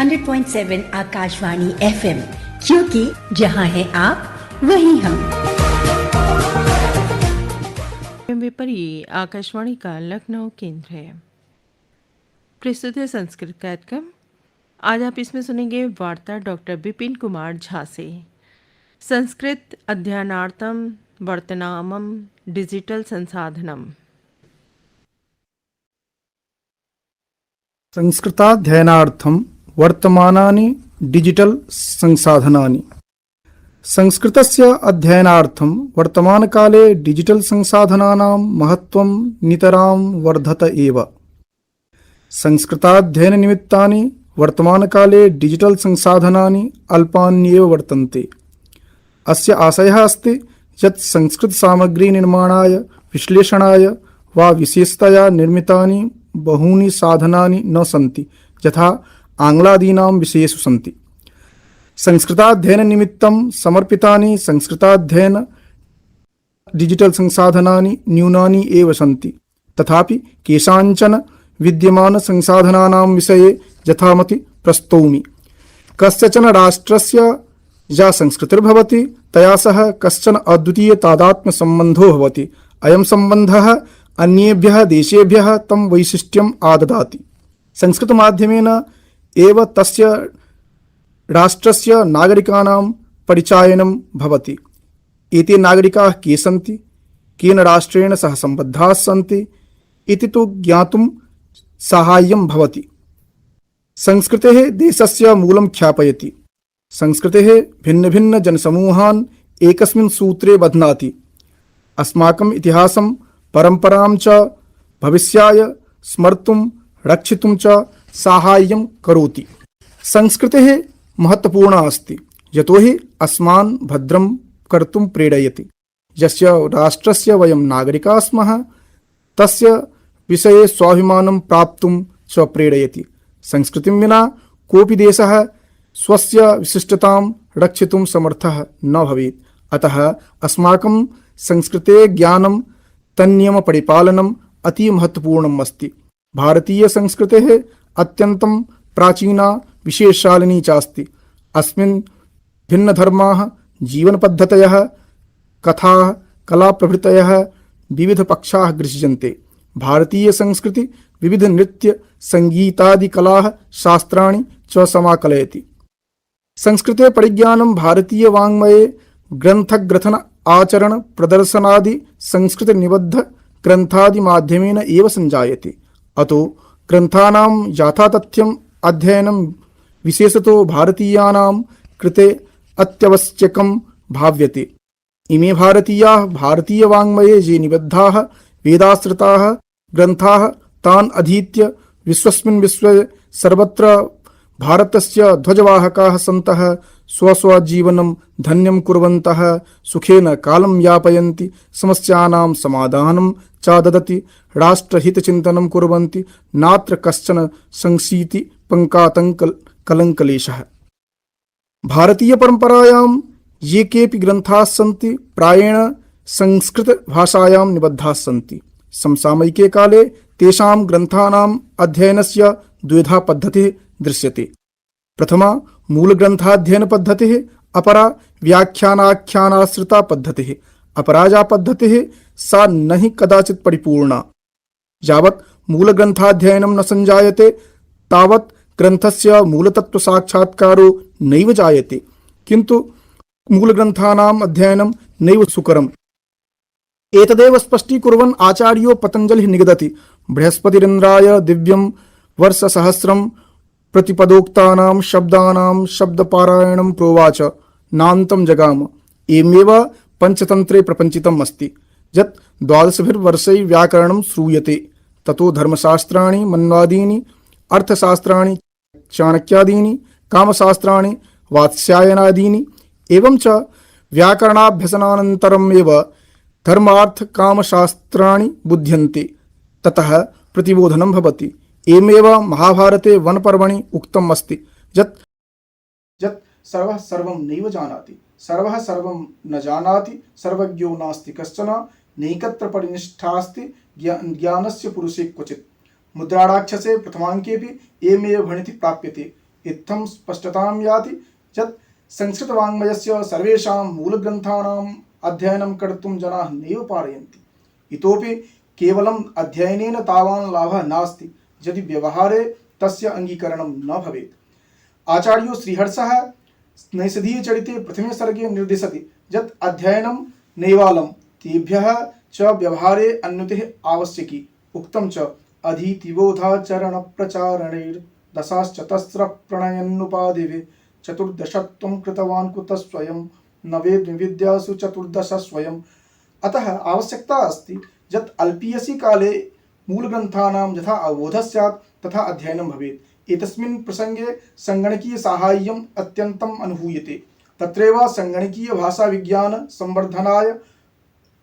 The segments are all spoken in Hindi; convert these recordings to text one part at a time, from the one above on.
100.7 आकाशवाणी FM, क्योंकि जहां हैं आप वहीं हम। पर ये आकाशवाणी का लखनऊ केंद्र है। प्रस्तुत है संस्कृत कार्यक्रम। आज आप इसमें सुनेंगे वार्ता डॉक्टर विपिन कुमार झा से। संस्कृत अध्ययनार्थम वर्तमानम डिजिटल संसाधनम। संस्कृताध्ययनार्थं वर्तमानानि डिजिटल संसाधनानि। संस्कृतस्य अध्ययनार्थं वर्तमानकाले डिजिटल संसाधनानां महत्त्वं नितरां वर्धत एव। संस्कृताध्ययननिमित्तानि वर्तमानकाले डिजिटल संसाधनानि अल्पान्येव वर्तन्ते। अस्य आशयः अस्ति यत् संस्कृतसामग्री निर्माणाय, विश्लेषणाय वा विशेषतया निर्मितानि बहूनि साधनानि न सन्ति, यथा आङ्ग्लादीनां विषयेषु सन्ति। संस्कृताध्ययननिमित्तं समर्पितानि संस्कृताध्ययन डिजिटल संसाधनानि न्यूनानि एव सन्ति। तथापि केषाञ्चन विद्यमान संसाधनानां विषये यथामति प्रस्तौमि। कस्यचन राष्ट्रस्य या संस्कृतिर्भवति तया सह कश्चन अद्वितीय तादात्म्यसम्बन्धो भवति। अयं सम्बन्धः अन्येभ्यः देशेभ्यः तं वैशिष्ट्यम् आददाति। संस्कृतमाध्यमेन एव तस्य राष्ट्रस्य नागरिकानां परिचायनं भवति। एते नागरिकाः के सन्ति, केन राष्ट्रेण सह सम्बद्धाः सन्ति इति तु ज्ञातुं साहाय्यं भवति। संस्कृतेः देशस्य मूलं ख्यापयति। संस्कृतेः भिन्नभिन्नजनसमूहान् एकस्मिन् सूत्रे बध्नाति। अस्माकम् इतिहासं परम्परां च भविष्याय स्मर्तुं रक्षितुं च साहाय्यं करोति। संस्कृतेः महत्त्वपूर्णा अस्ति, यतोहि अस्मान् भद्रं कर्तुं प्रेरयति। यस्य राष्ट्रस्य वयं नागरिकाः स्मः तस्य विषये स्वाभिमानं प्राप्तुं च प्रेरयति। संस्कृतिं विना कोऽपि देशः स्वस्य विशिष्टतां रक्षितुं समर्थः न भवेत्। अतः अस्माकं संस्कृतेः ज्ञानं, तन्नियमपरिपालनम् अति महत्त्वपूर्णम् अस्ति। भारतीयसंस्कृतेः अत्यन्तं प्राचीना विशेषशालिनी च अस्ति। अस्मिन् भिन्नधर्माः, जीवनपद्धतयः, कथाः, कलाप्रभृतयः विविधपक्षाः दृश्यन्ते। भारतीयसंस्कृति विविधनृत्य, सङ्गीतादिकलाः, शास्त्राणि च समाकलयति। संस्कृते परिज्ञानं भारतीयवाङ्मये ग्रन्थग्रथन, आचरण, प्रदर्शनादि संस्कृतनिबद्ध ग्रन्थादिमाध्यमेन एव सञ्जायते। अतो ग्रन्थानां यथातथ्यम् अध्ययनं विशेषतो भारतीयानां कृते अत्यावश्यकं भाव्यते। इमे भारतीयाः भारतीयवाङ्मये ये निबद्धाः वेदाश्रिताः ग्रन्थाः तान् अधीत्य विश्वस्मिन् विश्वे सर्वत्र भारतस्य ध्वजवाहकाः सन्तः स्वस्वजीवनं धन्यं कुर्वन्तः सुखेन कालं यापयन्ति, समस्यानां समाधानं च ददति, राष्ट्रहितचिन्तनं कुर्वन्ति, नात्र कश्चन संशीति पंकातङ्कलङ्कलेशः। भारतीयपरम्परायां ये केऽपि ग्रन्थाः सन्ति प्रायेण संस्कृतभाषायां निबद्धाः सन्ति। समसामयिके काले तेषां ग्रन्थानाम् अध्ययनस्य द्विधा पद्धतिः दृश्यते। प्रथमा मूलग्रन्थाध्ययनपद्धतिः, अपरा व्याख्यानाख्यानाश्रिता पद्धतिः। अपरा या पद्धतिः सा न हि कदाचित् परिपूर्णा। यावत् मूलग्रन्थाध्ययनं न सञ्जायते तावत् ग्रन्थस्य मूलतत्त्वसाक्षात्कारो नैव जायते, किन्तु मूलग्रन्थानाम् अध्ययनं नैव सुकरम्। एतदेव स्पष्टीकुर्वन् आचार्यो पतञ्जलिः निगदति। बृहस्पतिरिन्द्राय दिव्यं वर्षसहस्रं प्रतिपदोक्तानां शब्दानां शब्दपारायणं प्रोवाच, नान्तं जगाम। एवमेव पंचतन्त्रे प्रपञ्चितम् अस्ति यत् 12 वर्षैः व्याकरणं श्रूयते। ततो धर्मशास्त्राणि, मन्वादीनि, अर्थशास्त्राणि, चाणक्यादीनि, कामशास्त्राणि, वात्स्यायनादीनि, एवं च व्याकरणाभ्यसनानन्तरमेव धर्मार्थकामशास्त्राणि बुध्यन्ते। ततः प्रतिबोधनं भवति। एवमेव महाभारते वनपर्वणि उक्तम् अस्ति यत् सर्वः सर्वं नैव जानाति, सर्वः सर्वं न जानाति, सर्वज्ञो नास्ति कश्चन, नैकत्र परिनिष्ठास्ति ज्ञानस्य पुरुषे क्वचित्। मुद्राराक्षसे प्रथमाङ्केऽपि एवमेव भणिति प्राप्यते। इत्थं स्पष्टतां याति यत् संस्कृतवाङ्मयस्य सर्वेषां मूलग्रन्थानाम् अध्ययनं कर्तुं जनाः नैव पारयन्ति। इतोपि केवलम् अध्ययनेन तावान् लाभः नास्ति यदि व्यवहारे तस्य अङ्गीकरणं न भवेत्। आचार्यो श्रीहर्षः नैषधीयचरिते प्रथमे सर्गे निर्दिशति यत् अध्ययनं नैवालं तेभ्यः च व्यवहारे अन्युतिः आवश्यकी। उक्तं च अधीतिबोधाचरणप्रचारणैर्दशाश्चतस्रः प्रणयन्नुपाधिभिः चतुर्दशत्वं कृतवान् कुतः स्वयं न वेद्विद्यासु चतुर्दश स्वयं। अतः आवश्यकता अस्ति यत् अल्पीयसि काले मूलग्रन्थानां यथा अवबोधः स्यात् तथा अध्ययनं भवेत्। एतस्मिन् प्रसंगे संगणकीय साहाय्यम् अत्यन्तम् अनुभूयते। तत्रैव संगणकीय भाषाविज्ञान संवर्धनाय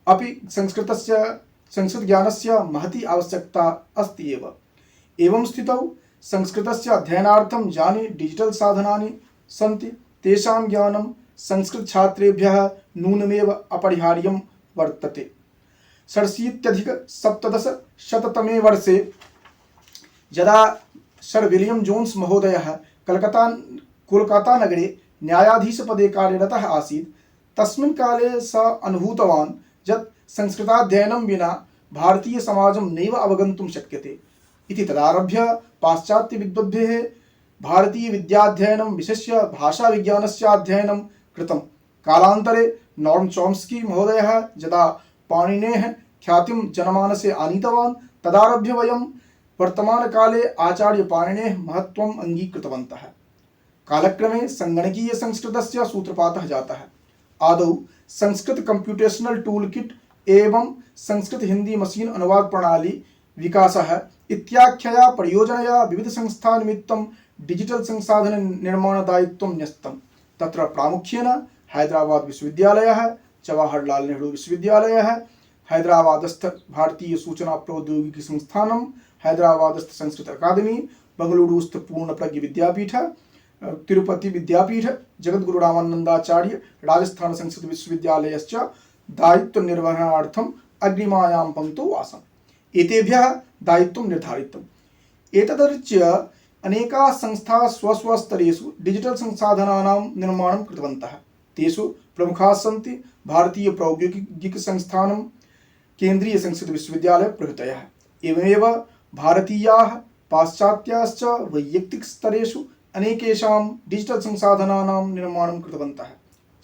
अपि संस्कृतज्ञानस्य महती आवश्यकता अस्ति एव। एवं स्थितौ संस्कृतस्य अध्ययनार्थं यानि डिजिटल साधनानि सन्ति तेषां ज्ञानं संस्कृतछात्रेभ्यः नूनमेव अपरिहार्यं वर्तते। 1887तमे वर्षे यदा सर् विलियम जोन्स महोदयः कोलकातानगरे न्यायाधीशपदे कार्यरतः आसीत् तस्मिन् काले सः अनुभूतवान् यत् संस्कृताध्ययनं विना भारतीयसमाजं नैव अवगन्तुं शक्यते इति। तदारभ्य पाश्चात्यविद्वद्भिः भारतीयविद्याध्ययनं विशिष्य भाषाविज्ञानस्य अध्ययनं कृतं। कालान्तरे नॉर्म चॉम्स्की महोदयः यदा पाणिनेः ख्यातिं जनमानसे आनीतवान् तदारभ्य वयं वर्तमानकाले आचार्यपाणिनेः महत्त्वम् अङ्गीकृतवन्तः। कालक्रमे संगणकीय संस्कृतस्य सूत्रपातः जातः। आदौ संस्कृत कंप्यूटेशनल टूल किट एवं संस्कृत हिंदी मशीन अनुवाद प्रणाली विकासः इत्याख्यया परियोजनया विविध संस्था निमित्तं डिजिटल संसाधन निर्माण दायित्वं न्यस्तं। तत्र प्रामुख्येन हैदराबाद विश्वविद्यालयः, जवाहरलाल नेहरू विश्वविद्यालयः, हैदराबादस्थ भारतीय सूचना प्रौद्योगिकी संस्थानं, हैदराबादस्थ संस्कृत अकादमी, बंगलुरुस्थ पूर्णप्रज्ञ विद्यापीठ, तिरुपति विद्यापीठ, जगद्गुरु रामानंदाचार्य राजस्थान संस्कृत विश्वविद्यालयश्च दायित्व निर्वहणार्थम् अग्रिमायां पंक्तौ आसन्। एतेभ्यः दायित्वं निर्धारितम्। एतदतिरिच्य अनेकाः संस्थाः स्वस्वस्तरेषु डिजिटल संसाधनानां निर्माणं कृतवन्तः। तेषु प्रमुखाः सन्ति भारतीय प्रौद्योगिक संस्थानं, केन्द्रीय संस्कृत विश्वविद्यालय प्रभृतयः। एवमेव भारतीयाः पाश्चात्याश्च वैयक्तिक स्तरेषु अनेकेषां डिजिटल संसाधनानां निर्माणं कृतवन्तः।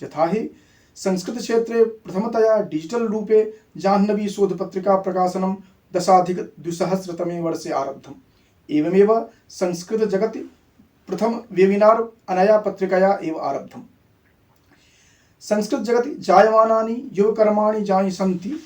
यथा हि संस्कृत क्षेत्रे प्रथमतया डिजिटल रूपे जाह्नवी शोधपत्रिका प्रकाशनं 10+2000तमे वर्षे आरब्धम्। एवमेव संस्कृत जगति प्रथम वेबिनार अनया पत्रिकया एव आरब्धम्। संस्कृत जगति जायमानानि युवकर्माणि यानि सन्ति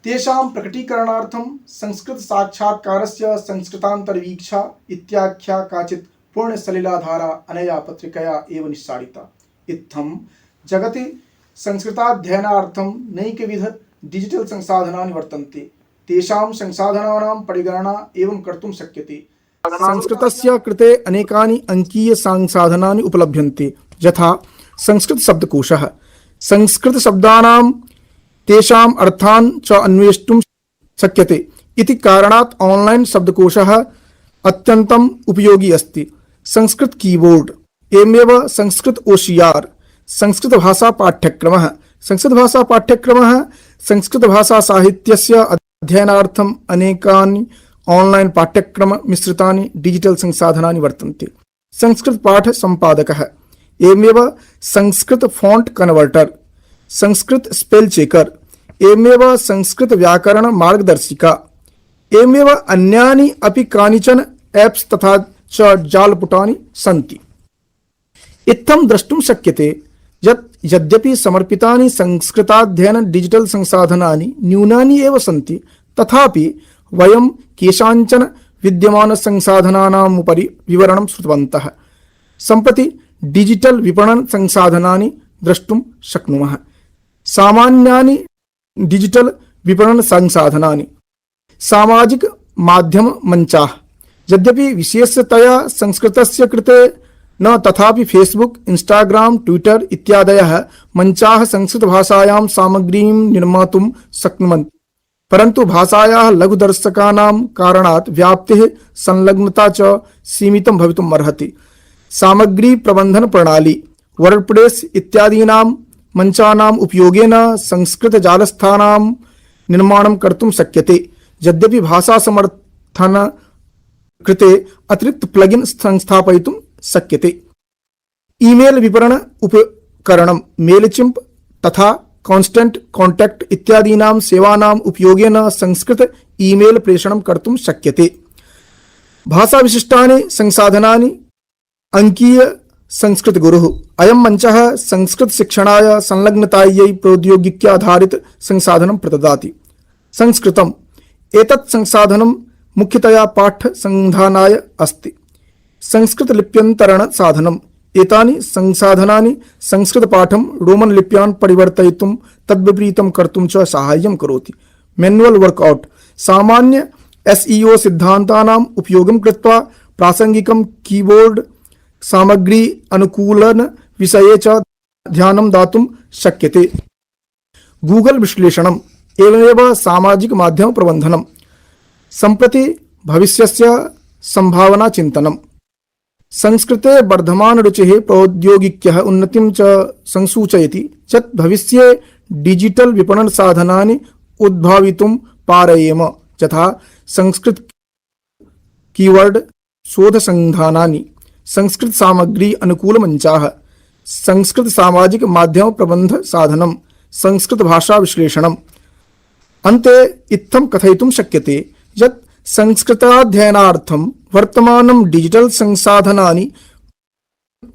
तेषां प्रकटीकरणार्थं संस्कृत साक्षात्कारस्य संस्कृतान्तरवीक्षा इत्याख्या काचित् पूर्णसलिलाधारा अनया पत्रिकया एव निस्सारिता। इत्थं जगति संस्कृताध्ययनार्थं नैकविध डिजिटल संसाधनानि वर्तन्ते। तेषां संसाधनानां परिगणना एवं कर्तुं शक्यते। संस्कृतस्य कृते अनेकानि अंकीय संसाधनानि उपलभ्यन्ते यथा संस्कृत शब्दकोशः। संस्कृत शब्दानां तेषाम् अर्थान् च अन्वेष्टुं शक्यते इति कारणात् ऑनलाइन शब्दकोशः अत्यन्तम् उपयोगी अस्ति। संस्कृत कीबोर्ड एवमेव संस्कृत OCR, संस्कृत भाषा पाठ्यक्रमः। संस्कृत भाषा पाठ्यक्रमः संस्कृत भाषा साहित्यस्य अध्ययनार्थम् अनेकानि ऑनलाइन पाठ्यक्रम मिश्रितानि डिजिटल संसाधनानि वर्तन्ते। संस्कृत पाठ संपादकः एवमेव Sanskrit font converter, Sanskrit spell checker एवमेव संस्कृत व्याकरण मार्गदर्शिका एवमेव अन्यानि अपि कानिचन एप्स तथा च जालपुटानि सन्ति। इत्थं द्रष्टुं शक्यते यत् यद्यपि समर्पितानि संस्कृताध्ययन डिजिटल संसाधनानि न्यूनानि एव सन्ति तथापि वयं केषाञ्चन विद्यमान संसाधनानाम् उपरि विवरणं श्रुतवन्तः। सम्प्रति डिजिटल विपणन संसाधनानि द्रष्टुं शक्नुमः। सामान्यानि डिजिटल विपणन संसाधनानि सामाजिक माध्यम मंचाः। यद्यपि विशेषतया संस्कृतस्य कृते न तथापि फेसबुक, इंस्टाग्राम, ट्विटर इत्यादयः मंचाः संस्कृत भाषायां सामग्रीं निर्मातुं शक्नुवन्ति। परंतु भाषायाः लघुदर्शकानां कारणात् व्याप्तेः संलग्नता च सीमितं भवितुम् अर्हति। सामग्री प्रबंधन प्रणाली वर्डप्रेस इत्यादीनां मंचानाम् उपयोगेन संस्कृत जालस्थानां निर्माणं कर्तुं शक्यते। यद्यपि भाषा समर्थन कृते अतिरिक्त प्लगिन संस्थापयितुं शक्यते। ईमेल विपणन उपकरणं मेलचिम्प तथा कांस्टेंट कांटेक्ट इत्यादीनां सेवानाम् उपयोगेन संस्कृत ईमेल प्रेषणं कर्तुं शक्यते। भाषा विशिष्टानि संसाधनानि अंकीय संस्कृत गुरुः अयं मंचः संस्कृत शिक्षणाय संलग्नतायै प्रौद्योगिक्याधारित संसाधनं प्रददाति। संस्कृतम् एतत् संसाधनं मुख्यतया पाठ्य संधानाय अस्ति। संस्कृत लिप्यन्तरण साधनम् एतानि संसाधनानि संस्कृत पाठं रोमन लिप्यां परिवर्तयितुं तद्विपरीतं कर्तुं च साहाय्यं करोति। मैन्युअल वर्कआउट सामान्य एसईओ सिद्धान्तानाम् उपयोगं कृत्वा प्रासंगिकं कीबोर्ड सामग्री अनुकूलन विषये च ध्यानं दातुं शक्यते। गूगल विश्लेषणम् एवमेव सामाजिक माध्यम प्रबन्धनम् सम्प्रति भविष्यस्य संभावना चिन्तनम्। संस्कृते वर्धमान रुचिः प्रौद्योगिक्यः उन्नतिं च संसूचयति यत् भविष्ये डिजिटल विपणन साधनानि उद्भावितुं पारयेम, यथा संस्कृत कीवर्ड शोध संधानानि, संस्कृत सामग्री अनुकूल मंचाः, संस्कृत सामाजिक माध्यम प्रबंध साधनम्, संस्कृत भाषा विश्लेषणम्। अन्ते इत्थं कथयितुं शक्यते यत् संस्कृताध्ययनार्थं वर्तमानं डिजिटल संसाधनानि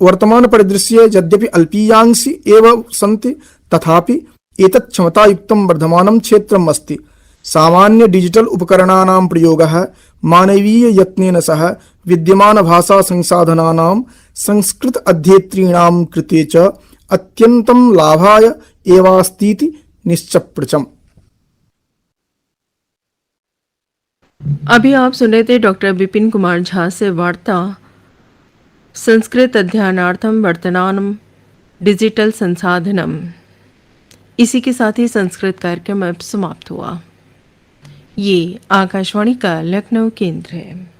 वर्तमान परिदृश्ये यद्यपि अल्पीयांसि एव सन्ति तथापि एतत् क्षमतायुक्तं वर्धमानं क्षेत्रम् अस्ति। सामान्य डिजिटल उपकरणानां प्रयोगः मानवीय यत्नेन सह विद्यमान भाषा संसाधनानां संस्कृत अध्येतॄणां कृते च अत्यन्तं लाभाय एवास्तीति निश्चप्रचम्। अभी आप सुन रहे थे डॉक्टर विपिन कुमार झा से वार्ता संस्कृत अध्ययनार्थम वर्तमानम डिजिटल संसाधनम। इसी के साथ ही संस्कृत कार्यक्रम अब समाप्त हुआ। ये आकाशवाणी का लखनऊ केंद्र है।